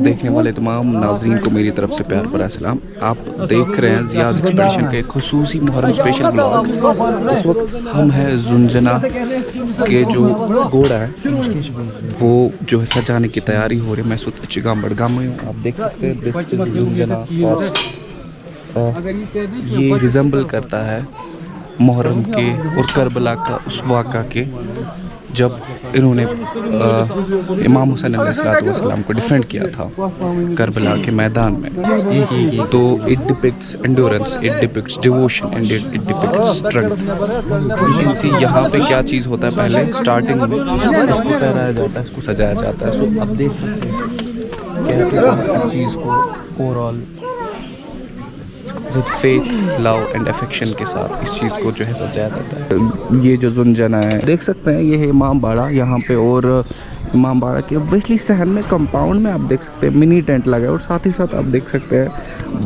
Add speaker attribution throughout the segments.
Speaker 1: देखने वाले तमाम नाज़रीन को मेरी तरफ से प्यार भरा सलाम। आप देख रहे हैं ज़ियाज़ एक्सपेडिशन के खुसूसी मुहर्रम स्पेशल ब्लॉग। इस वक्त हम हैं जुंजना के जो घोड़ा है वो जो है सजाने की तैयारी हो रही है। मैं इस वक्त चिगाम बड़गाम में हूँ। आप देख सकते हैं दिस इज जुंजना और ये रिजेंबल करता है मुहर्रम के और करबला का उस वाक़ा के जब इन्होंने इमाम हुसैन अलैहिस्सलाम को डिफेंड किया था करबला के मैदान में। तो it depicts endurance, it depicts devotion and it depicts strength. See यहाँ पे क्या चीज़ होता है, पहले स्टार्टिंग में इसको फहराया जाता है, इसको सजाया जाता है। सो अब देख सकते हैं कैसे इस चीज़ को overall with faith, love and affection के साथ इस चीज़ को जो है सजाया जाता है। ये जो जुंजना है देख सकते हैं, ये है इमाम बाड़ा यहाँ पे। और इमाम बाड़ा के ऑब्वियसली सहन में कंपाउंड में आप देख सकते हैं मिनी टेंट लगा है और साथ ही साथ आप देख सकते हैं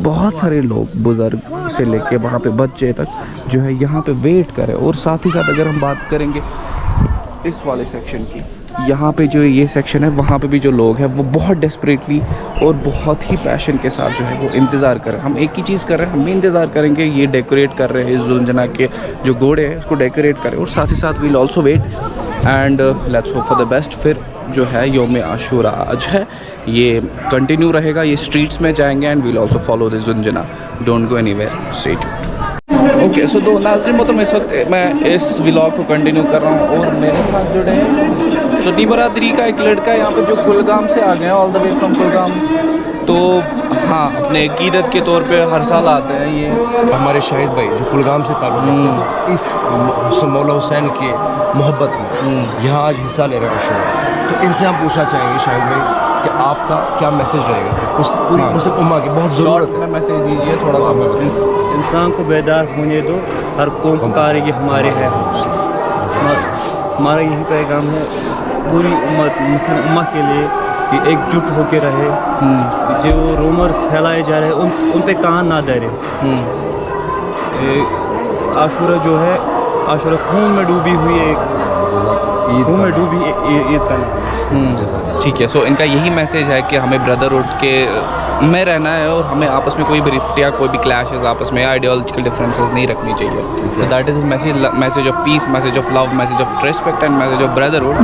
Speaker 1: बहुत सारे लोग बुज़ुर्ग से लेके वहाँ पे बच्चे तक जो है यहाँ पे वेट करें। और साथ ही साथ अगर हम बात करेंगे इस वाले सेक्शन की, यहाँ पे जो ये सेक्शन है वहाँ पे भी जो लोग हैं वो बहुत डेस्परेटली और बहुत ही पैशन के साथ जो है वो इंतज़ार कर रहे हैं। हम एक ही चीज़ कर रहे हैं, हम भी इंतज़ार करेंगे। ये डेकोरेट कर रहे हैं इस जुंजना के जो घोड़े हैं उसको डेकोरेट करें और साथ ही साथ we'll also wait and let's hope for the best. फिर जो है यौम आशूरा आज है, ये कंटिन्यू रहेगा, ये स्ट्रीट्स में जाएंगे and we'll also follow this जुंजना। Don't go anywhere, stay tuned. Okay so दो नाज़रीन तो इस वक्त मैं इस व्लॉग को कंटिन्यू कर रहा हूँ और मेरे साथ जुड़े हैं सुन्नी बरादरी का एक लड़का यहाँ पे जो कुलगाम से आ गए हैं, all the way from Kulgam. तो हाँ, अपने अकीदत के तौर पे हर साल आते हैं। ये
Speaker 2: हमारे शाहिद भाई जो कुलगाम से ताल्लुक़ रखते हैं, इस मौला हुसैन के मोहब्बत में यहाँ आज हिस्सा ले रहे हैं। तो इनसे हम पूछना चाहेंगे शाहिद भाई कि आपका क्या मैसेज रहेगा उस पूरी मुस्लिम उम्मा की बहुत ज़रूरत है, मैसेज दीजिए थोड़ा सा।
Speaker 3: इंसान को बेदार होने दो, हर कौम कारगी हमारे है। हमारा यही पैगाम है पूरी मुस्लिम उम्मा के लिए कि एकजुट होकर रहे। जो रूमर्स फैलाए जा रहे हैं उन पे कान ना धरे। आशूरा जो है, आशूरा खून में डूबी हुई खून में डूबी ईद का नाम।
Speaker 1: ठीक है। सो इनका यही मैसेज है कि हमें ब्रदरहुड के में रहना है और हमें आपस में कोई भी रिफ्ट या कोई भी क्लैशेस आपस में आइडियोलॉजिकल डिफरेंसेस नहीं रखनी चाहिए। So that is message of peace, message of love, message of respect and message of brotherhood.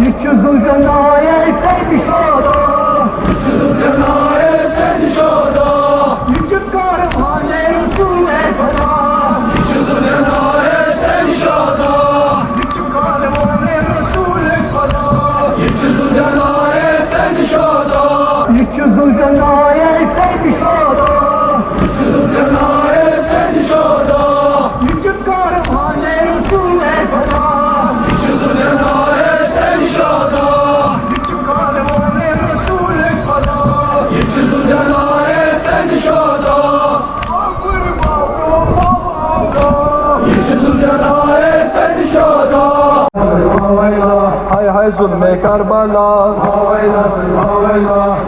Speaker 4: हाय जुल्मे करबला,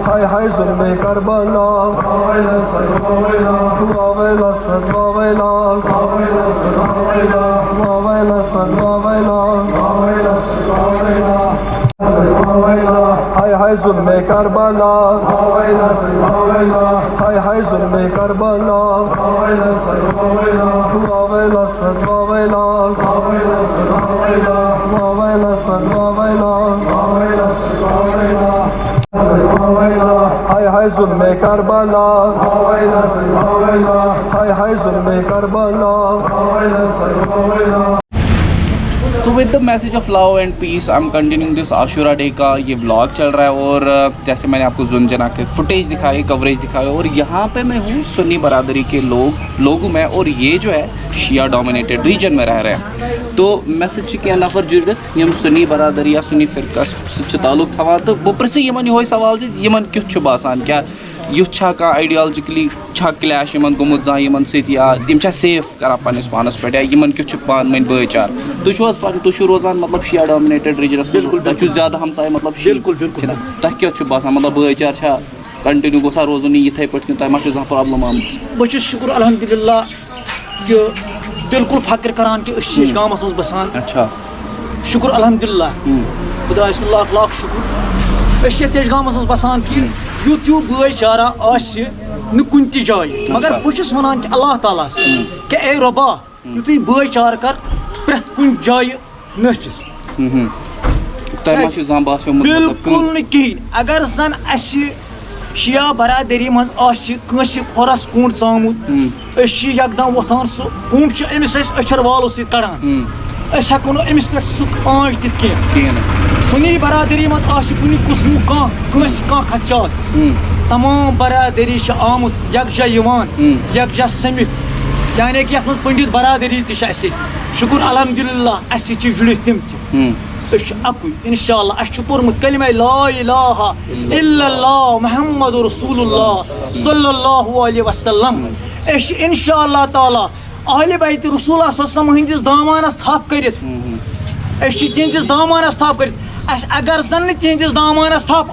Speaker 4: हाय हाय जुल्मे करबला, वावेला सदवावेला, वावेला सदवावेला, हाय हाय जुल्मे करबला, हाय हाय जुल्मे करबला, वावेला सदवावेला, वावेला सदवावेला, हाय हाय जुल्मे करबला, हाय हाय जुल्मे करबला।
Speaker 1: तो with the message of love and peace I am continuing this Ashura day का ये व्लॉग चल रहा है। और जैसे मैंने आपको जुंजना के फुटेज दिखाई, कवरेज दिखाई, और यहाँ पे मैं हूँ सुन्नी बरादरी के लोगों में, और ये जो है शिया डोमिनेटेड रीजन में रह रहे हैं। तो मैसेज के नफर जुड़त यम सुन्नी बरादरी या सुन्नी फिरकस ताल्लुक थवान तो बह पृछ यमन यह सवाल यमन क्युथ बासान, क्या युथ का आइडियोलॉजिकली क्लैश गोमुत जा या तम सेफ कर पानस पानस पे या यमन क्युथ पान वन भाईचार। तुम रोजान मतलब शिया डोमिनेटेड रीजनस? बिल्कुल ज्यादा हमसाय मतलब बिल्कुल बिल्कुल तह क्या बासान मतलब भाईचार कंटिन्यू गोसा रोजन ये पे तह मा प्रॉब्लम आमत?
Speaker 3: बहुत शुक्र अल्हम्दुलिल्लाह कि बिल्कुल फक्र करान कि गाँव मज बसान।
Speaker 1: अच्छा,
Speaker 3: शुक्र अल्हम्दुलिल्लाह, खुदा लाख लाख शुक्र।
Speaker 5: तेजगामस बसान कि युत यू भाईचारा न कुन जाए मगर बहुत वन कि अल्लाह ताला कि ए रबा युत भाईचार कर प्रेथ कुन जाए नफिस बिल्कुल न कहें अगर जन शिया बरादरी मज खोरस कूट चामुत यकदम वोथान सह कूट अमिस अचर वालों सत कड़ान हेको अमिस पे सुख आँच दित कह सुनी बरादरी मज कुन कुसमु कह खदचात तमाम बरादरी आमुत यकजा यकजा समित यानी कि ये पंडित बरादरी शुक्र अल्हम्दुलिल्लाह जुड़ित तिम अकु इंशाअल्लाह पोर्मुत कलिमा ला इलाहा इल्लल्लाह मुहम्मदुर रसूलुल्लाह सल्लल्लाहु अलैहि वसल्लम इंशाअल्लाह ताला अहले बैत रसूलुल्लाह सल्लल्लाहु अलैहि वसल्लम दामानस थप करित तिहंदिस दामानस थप करित अगर जन तिहंदिस दामानस थप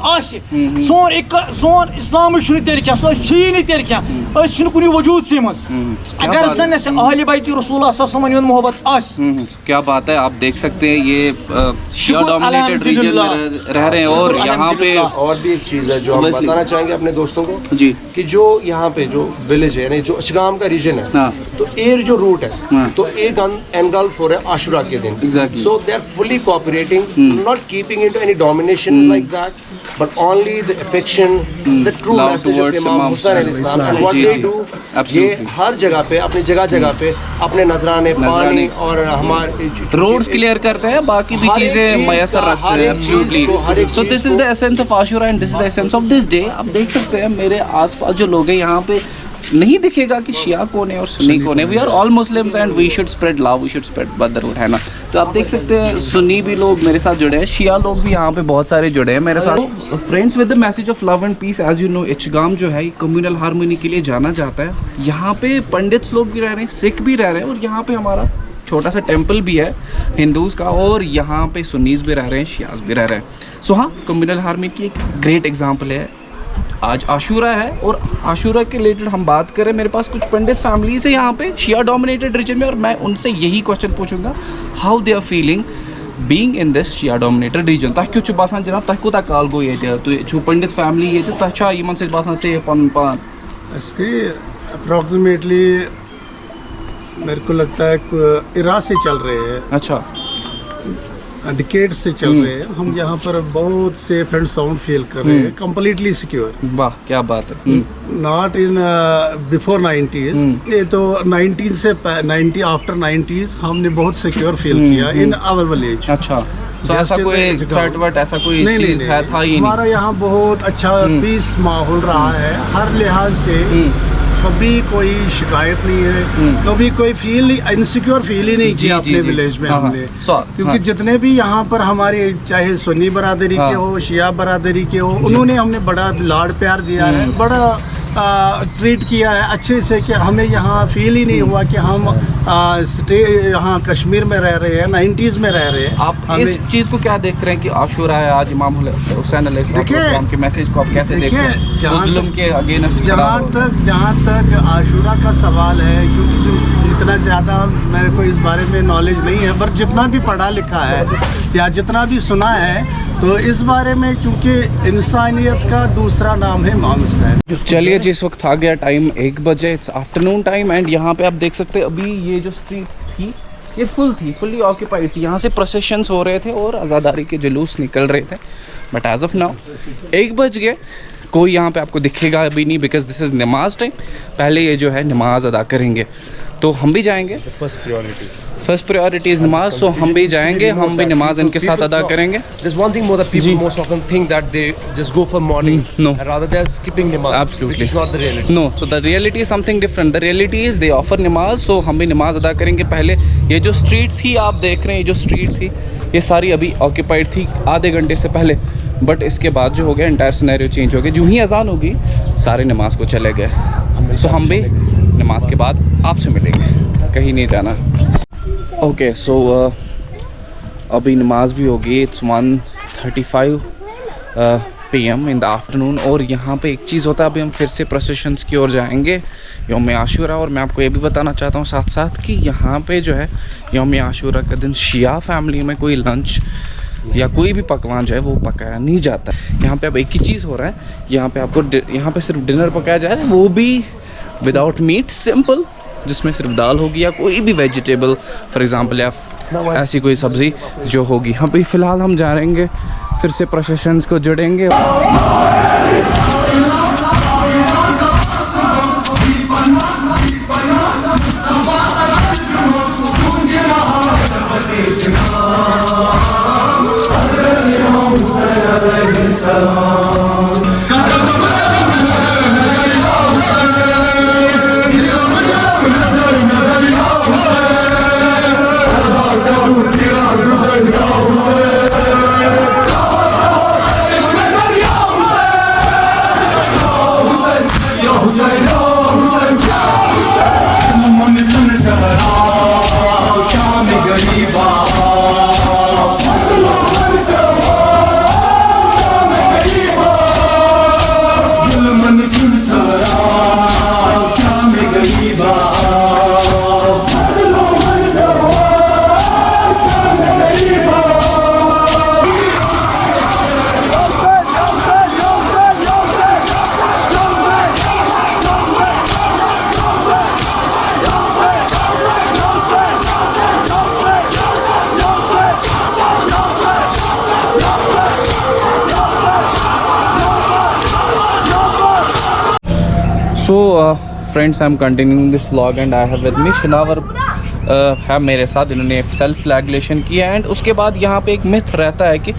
Speaker 5: सोन इस्लाम तेल क्या सही तेल क्या कुन वजूद से मज अगर जन अहले बैत रसूलुल्लाह सल्लल्लाहु अलैहि वसल्लम मोहब्बत
Speaker 1: क्या बात है। आप देख सकते हैं ये शिया डोमिनेटेड रीजन में रह रहे हैं और यहाँ पे
Speaker 2: और भी एक चीज़ है जो हम बताना चाहेंगे अपने दोस्तों को जी कि जो यहाँ पे जो विलेज है यानी जो अचगाम का रीजन है तो एयर जो रूट है तो एक एनगल्फ हो रहा है आशुरा के दिन so they are fully cooperating not keeping into any domination like that but only the affection the true message of Imam Hussain al-Islam and what they do ये हर जगह पे अपनी जगह पे अपने नजराने पानी और हमारे
Speaker 1: रोड्स क्लियर करते हैं बाकी भी चीजें मयसर रखते हैं absolutely. So this is the essence of Ashura and this is the essence of this day. आप देख सकते हैं मेरे आसपास जो लोग हैं यहाँ पे नहीं दिखेगा कि शिया कौन है और सुन्नी कौन है। We are all Muslims and we should spread love, we should spread brotherhood, है ना। तो आप देख सकते हैं सुन्नी भी लोग मेरे साथ जुड़े हैं, शिया लोग भी यहाँ पे बहुत सारे जुड़े हैं मेरे साथ। Friends with the message of love and peace, as you know Ichgam जो है कम्युनल हार्मनी के लिए जाना जाता है। यहाँ पे पंडित्स लोग भी रह रहे हैं, सिख भी रह रहे हैं और यहाँ पे हमारा छोटा सा टेम्पल भी है हिंदूज़ का और यहाँ पे सुन्नीस भी रह रहे हैं, शियाज भी रह रहे हैं। सो हाँ, कम्युनल हार्मनी की एक ग्रेट एग्जाम्पल है। आज आशूरा है और आशूरा के रिलेटेड हम बात करें, मेरे पास कुछ पंडित फैमिलीज है यहाँ पे शिया डोमिनेटेड रीजन में और मैं उनसे यही क्वेश्चन पूछूंगा, how they are feeling being in this Shia dominated region. तह क्यों बासान जनाब, तह कोता काल गो ये तो पंडित फैमिली ये तह यमन से बासान से पन पान
Speaker 6: इसकी अप्रॉक्सीमेटली मेरे को लगता है इरा से चल रहे हैं।
Speaker 1: अच्छा,
Speaker 6: डिकेड से चल रहे हैं। हम यहाँ पर बहुत सेफ एंड साउंड फील कर रहे हैं, कंप्लीटली सिक्योर।
Speaker 1: वाह क्या बात है।
Speaker 6: नॉट इन बिफोर 90s, ये तो 19 से 90 आफ्टर 90s हमने बहुत सिक्योर फील किया इन आवर विलेज।
Speaker 1: अच्छा, तो ऐसा कोई थ्रेट वट ऐसा कोई चीज है था ही नहीं?
Speaker 6: हमारा यहाँ बहुत अच्छा पीस माहौल रहा है हर लिहाज से। कभी कोई शिकायत नहीं है, कभी कोई इनसिक्योर फील ही नहीं किया अपने विलेज में हमने। क्योंकि जितने भी यहाँ पर हमारे चाहे सुन्नी बरादरी के हो, शिया बरादरी के हो, उन्होंने हमने बड़ा लाड प्यार दिया है, बड़ा ट्रीट किया है अच्छे से कि हमें यहाँ फील ही नहीं हुआ कि हम यहाँ कश्मीर में रह रहे हैं, 90s में रह रहे हैं।
Speaker 1: आप इस चीज़ को क्या देख रहे हैं कि आशूरा है आज, इमाम हुसैन अलैहिस्सलाम के मैसेज को आप कैसे देख रहे हैं? जुल्म के अगेंस्ट
Speaker 6: जहाँ तक आशूरा का सवाल है, क्योंकि इतना ज़्यादा मेरे को इस बारे में नॉलेज नहीं है, पर जितना भी पढ़ा लिखा है या जितना भी सुना है तो इस बारे में, चूँकि इंसानियत का दूसरा नाम है इमाम हुसैन।
Speaker 1: चलिए जी, इस वक्त आ गया टाइम 1 बजे, इट्स आफ्टरनून टाइम एंड यहाँ पे आप देख सकते हैं अभी ये जो स्ट्रीट थी ये फुल्ली ऑक्यूपाइड थी। यहाँ से प्रोसेशंस हो रहे थे और आज़ादारी के जुलूस निकल रहे थे, बट एज ऑफ नाउ 1 बज गए, कोई यहाँ पे आपको दिखेगा अभी नहीं, बिकॉज दिस इज़ नमाज टाइम। पहले ये जो है नमाज अदा करेंगे तो हम भी जाएंगे, फर्स्ट प्रायोरिटी इज नमाज। सो हम भी जाएंगे, हम भी नमाज इनके साथ अदा करेंगे।
Speaker 2: There's one thing more that people most often think that they just go for morning,
Speaker 1: no,
Speaker 2: rather than skipping namaz.
Speaker 1: Absolutely,
Speaker 2: which is not the reality.
Speaker 1: No, so the reality is something different. The reality is they offer नमाज, so हम भी नमाज अदा करेंगे। पहले ये जो street थी आप देख रहे हैं, ये जो स्ट्रीट थी ये सारी अभी ऑक्यूपाइड थी आधे घंटे से पहले, बट इसके बाद जो हो गया एंटायर सिनेरियो चेंज हो गया। जो ही अजान होगी सारे नमाज को चले गए। सो हम भी नमाज के बाद आपसे मिलेंगे, कहीं नहीं जाना। ओके, सो अभी नमाज भी होगी, it's 1:35 PM in the afternoon. और यहाँ पे एक चीज़ होता है, अभी हम फिर से प्रोसेशंस की ओर जाएंगे यौम आशूरा। और मैं आपको ये भी बताना चाहता हूँ साथ साथ कि यहाँ पे जो है यौम आशूरा का दिन शिया फैमिली में कोई लंच या कोई भी पकवान जो है वो पकाया नहीं जाता। यहाँ पे अब एक ही चीज़ हो रहा है, यहाँ पे आपको यहाँ पे सिर्फ डिनर पकाया जा रहा है, वो भी विदाउट मीट, सिंपल, जिसमें सिर्फ दाल होगी या कोई भी वेजिटेबल फॉर एग्जांपल या ऐसी कोई सब्ज़ी जो होगी। यहाँ पे फ़िलहाल हम जा रहेंगे, फिर से प्रोसेशंस को जुड़ेंगे। So friends, I'm continuing this vlog and I have with me Shinavar है मेरे साथ, इन्होंने सेल्फ फ्लैगलेशन किया। एंड उसके बाद यहाँ पे एक मिथ रहता है कि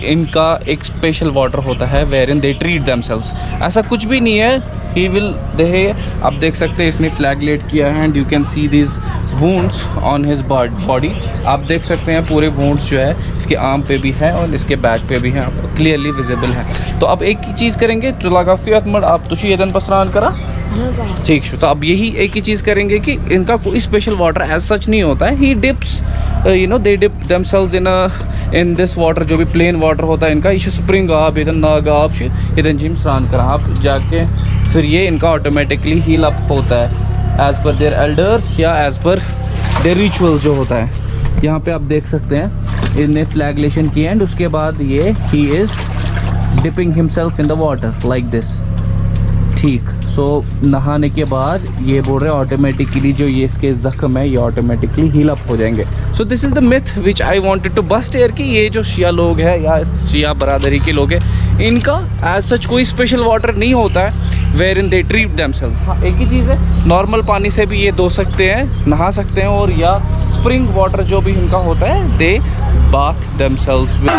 Speaker 1: इनका एक स्पेशल वाटर होता है where in they treat themselves. ऐसा कुछ भी नहीं है। ही विल दे, आप देख सकते हैं इसने फ्लैगलेट किया है and you can see this wounds on his body. आप देख सकते हैं पूरे वुंड्स जो है इसके आर्म पे भी है और इसके बैक पे भी है, आप क्लियरली विजिबल है। तो अब एक ही चीज़ करेंगे, आप तुझे ये पसरान करा ठीक शो। तो अब यही एक ही चीज़ करेंगे कि इनका कोई स्पेशल वाटर एज सच नहीं होता है। He dips they dip themselves in this water, जो भी प्लेन वाटर होता है इनका, ये स्प्रिंग आप इधर नाग आप इधर जिम स्नान करा आप जाके, फिर ये इनका ऑटोमेटिकली हील अप होता है एज़ पर देयर एल्डर्स या एज़ पर देयर रिचुअल जो होता है। यहाँ पे आप देख सकते हैं इनने फ्लैगलेशन किया एंड उसके बाद ये he is dipping himself in the water like this. ठीक, सो नहाने के बाद ये बोल रहे हैं ऑटोमेटिकली जो ये इसके ज़ख्म है ये ऑटोमेटिकली हील अप हो जाएंगे। So this is the myth which I wanted to bust here कि ये जो शिया लोग हैं या शिया बरादरी के लोग हैं, इनका एज सच कोई स्पेशल वाटर नहीं होता है where in they treat themselves. हाँ, एक ही चीज़ है, नॉर्मल पानी से भी ये धो सकते हैं, नहा सकते हैं, और या स्प्रिंग वाटर जो भी इनका होता है दे बाथ देमसेल्व्स विद।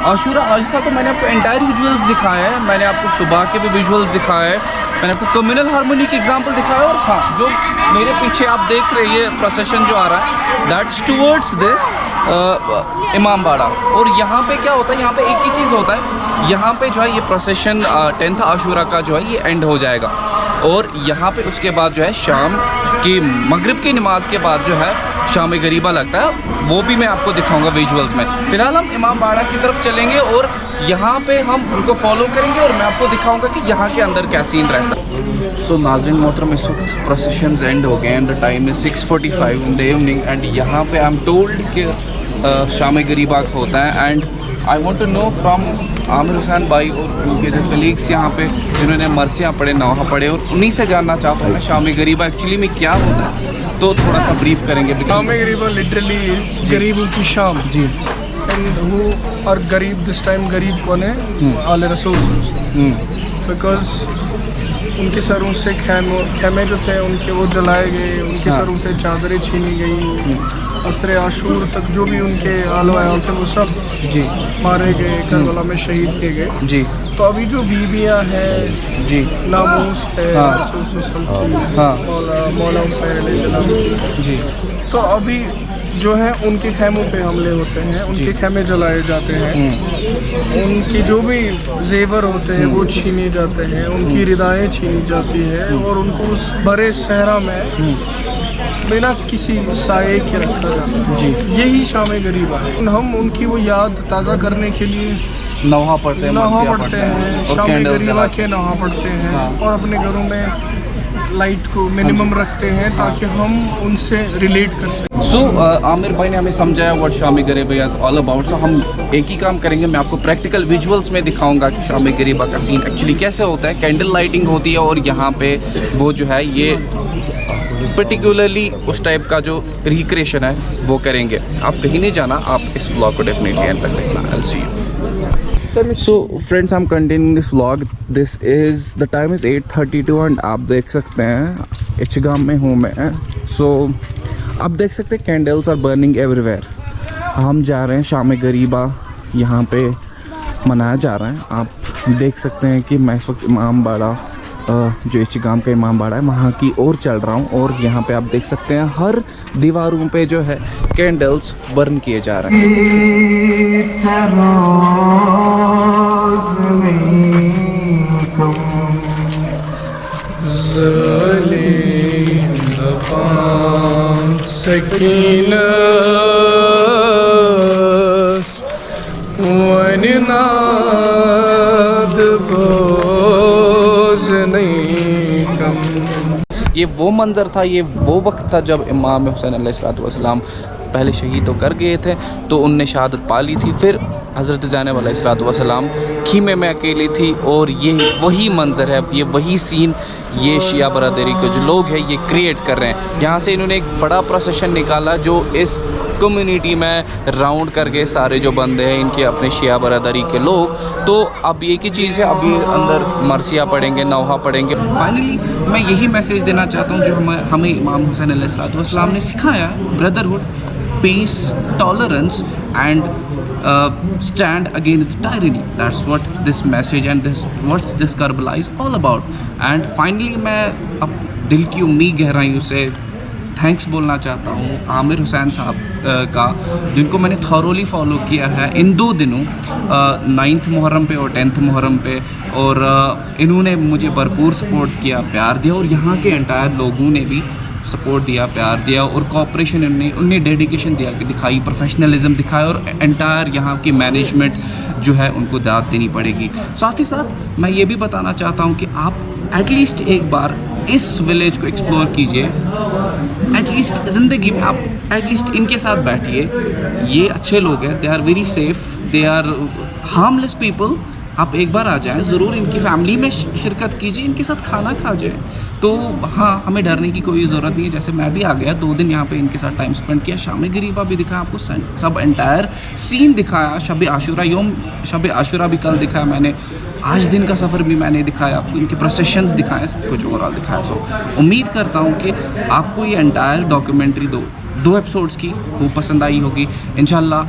Speaker 1: आशूरा आज था तो मैंने आपको एंटायर विजुअल्स दिखाया है, मैंने आपको सुबह के भी विजुअल्स दिखाए हैं, मैंने आपको कम्युनल हार्मोनी की एग्जांपल दिखाया। और हाँ, जो मेरे पीछे आप देख रहे हैं ये प्रोसेशन जो आ रहा है दैट्स टूवर्ड्स दिस इमाम बाड़ा। और यहाँ पे क्या होता है, यहाँ पे एक ही चीज़ होता है, यहाँ पे जो है ये प्रोसेशन 10th आशूरा का जो है ये एंड हो जाएगा, और यहाँ पे उसके बाद जो है शाम की मगरिब की नमाज के बाद जो है शाम गरीबा लगता है, वो भी मैं आपको दिखाऊंगा विजुअल्स में। फ़िलहाल हम इमाम बाड़ा की तरफ चलेंगे और यहाँ पे हम उनको फॉलो करेंगे और मैं आपको दिखाऊंगा कि यहाँ के अंदर क्या सीन रहता है। सो नाज़रीन मोहतरम, इस वक्त प्रोसेशंस एंड हो गए and the time is 6:45 in the evening and यहाँ पे आई एम टोल्ड कि शाम गरीबा होता है। And I want to know from Aamir Hussain bhai और उनके जो कलीग्स यहाँ पे जिन्होंने मरसियाँ पढ़े, नौहा पढ़े, और उन्हीं से जानना चाहता हूँ मैं शाम गरीबा एक्चुअली में क्या होता है, तो थोड़ा सा ब्रीफ करेंगे।
Speaker 7: शाम गरीबा लिटरली गरीबों की शाम
Speaker 1: जी,
Speaker 7: एंड वो और गरीब दिस टाइम गरीब कौन है, आले रसूल, बिकॉज उनके सरों से खेमे जो थे उनके वो जलाए गए, उनके सरों से चादरें छीनी गई, असर आशूर तक जो भी उनके आलो आयाल थे वो सब
Speaker 1: जी
Speaker 7: मारे गए, करबला में शहीद किए गए
Speaker 1: जी।
Speaker 7: तो अभी जो बीबियाँ हैं
Speaker 1: जी,
Speaker 7: नामूस है रसूल की, मौला हुसैन अलैहिस्सलाम की
Speaker 1: जी,
Speaker 7: तो अभी जो है उनके खेमों पे हमले होते हैं, उनके खेमे जलाए जाते हैं, उनकी जो भी जेवर होते हैं वो छीने जाते हैं, उनकी रिदाएं छीनी जाती है और उनको उस बड़े सहरा में बिना किसी साये के रखा जाता है। यही शाम गरीबा है। हम उनकी वो याद ताज़ा करने के लिए
Speaker 1: नौहा पढ़ते हैं,
Speaker 7: नौहा
Speaker 1: मरसिया
Speaker 7: पढ़ते हैं,
Speaker 1: और
Speaker 7: शाम
Speaker 1: कैंडल
Speaker 7: गरीबा
Speaker 1: जलाते
Speaker 7: के नौहा पढ़ते हैं
Speaker 1: हाँ।
Speaker 7: और अपने घरों में लाइट को मिनिमम रखते हैं ताकि हम उनसे रिलेट कर सकें।
Speaker 1: सो आमिर भाई ने हमें समझाया व्हाट शाम गरीबा इज ऑल अबाउट। सो हम एक ही काम करेंगे, मैं आपको प्रैक्टिकल विजुअल्स में दिखाऊंगा कि शाम गरीबा का सीन एक्चुअली कैसे होता है। कैंडल लाइटिंग होती है और यहाँ पे वो जो है ये पर्टिकुलरली उस टाइप का जो रिक्रिएशन है वो करेंगे। आप कहीं नहीं जाना, आप इस व्लॉग को डेफिनेटली एंड तक देखना। I will see you. So friends, I am continuing this vlog. This is the time is 8:32 and आप देख सकते हैं इचगाम में हूँ मैं। सो आप देख सकते हैं कैंडल्स आर बर्निंग एवरीवेयर। हम जा रहे हैं शाम गरीबा, यहाँ पे मनाया जा रहा है। आप देख सकते हैं कि मैं इस वक्त इमाम बाड़ा जो इचगाम का इमाम बाड़ा है वहाँ की ओर चल रहा हूँ और यहाँ पे आप देख सकते हैं हर दीवारों पे जो है कैंडल्स बर्न किए जा रहे हैं। ये वो मंज़र था, ये वो वक्त था जब इमाम हुसैन अलैहिस्सलाम पहले शहीद तो कर गए थे तो उनने शहादत पा ली थी। फिर हज़रत ज़ैनब अलैहिस्सलाम खीमे में अकेली थी और ये वही मंज़र है, ये वही सीन ये शिया बरादरी के जो लोग हैं ये क्रिएट कर रहे हैं। यहाँ से इन्होंने एक बड़ा प्रोसेशन निकाला जो इस कम्युनिटी में राउंड करके सारे जो बंदे हैं इनके अपने शिया बरादरी के लोग। तो अब एक ही चीज़ है, अभी अंदर मरसिया पढ़ेंगे, नौहा पढ़ेंगे। फाइनली मैं यही मैसेज देना चाहता हूँ जो हमें इमाम हुसैन अलैहिस्सलाम ने सिखाया, brotherhood, peace, tolerance and stand against tyranny. That's what this message and this Karbala is all about. And finally मैं अब दिल की उम्मीद गहराइयों से थैंक्स बोलना चाहता हूँ आमिर हुसैन साहब का, जिनको मैंने थॉरोली फॉलो किया है इन 2 दिनों 9th मुहर्रम पे और 10th मुहर्रम पे, और इन्होंने मुझे भरपूर सपोर्ट किया, प्यार दिया और यहाँ के एंटायर लोगों ने भी सपोर्ट दिया, प्यार दिया और कोऑपरेशन उनने डेडिकेशन दिखाई, प्रोफेशनलिज्म दिखाया और एंटायर यहाँ की मैनेजमेंट जो है उनको दाद देनी पड़ेगी। साथ ही साथ मैं ये भी बताना चाहता हूँ कि आप एटलीस्ट एक बार इस विलेज को एक्सप्लोर कीजिए, एटलीस्ट ज़िंदगी में आप एटलीस्ट इनके साथ बैठिए। ये अच्छे लोग हैं, they are very safe, they are harmless people. आप एक बार आ जाएं, ज़रूर इनकी फैमिली में शिरकत कीजिए, इनके साथ खाना खा जाए। तो हाँ, हमें डरने की कोई ज़रूरत नहीं है। जैसे मैं भी आ गया, 2 दिन यहाँ पे इनके साथ टाइम स्पेंड किया, शाम गरीबा भी दिखाया आपको, सब एंटायर सीन दिखाया, शब आशुरा भी कल दिखाया मैंने, आज दिन का सफ़र भी मैंने दिखाया आपको, इनके प्रोसेशंस दिखाए, सब कुछ ओवरऑल दिखाया। सो उम्मीद करता हूँ कि आपको ये एंटायर डॉक्यूमेंट्री 2 एपिसोड्स की खूब पसंद आई होगी। इंशाल्लाह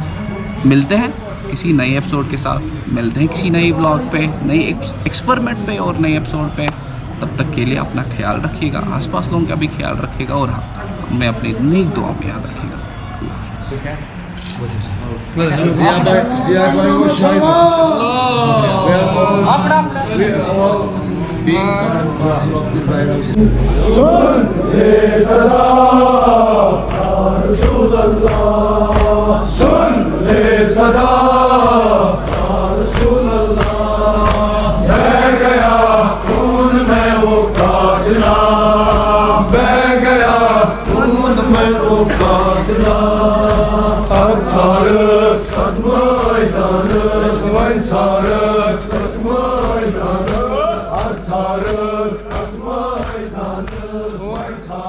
Speaker 1: मिलते हैं किसी नए एपिसोड के साथ, मिलते हैं किसी नए व्लॉग पे, नए एक्सपेरिमेंट पे और नए एपिसोड पे। तब तक के लिए अपना ख्याल रखिएगा, आसपास लोगों का भी ख्याल रखिएगा और हमें अपनी नेक दुआ में याद रखिएगा।
Speaker 7: One time.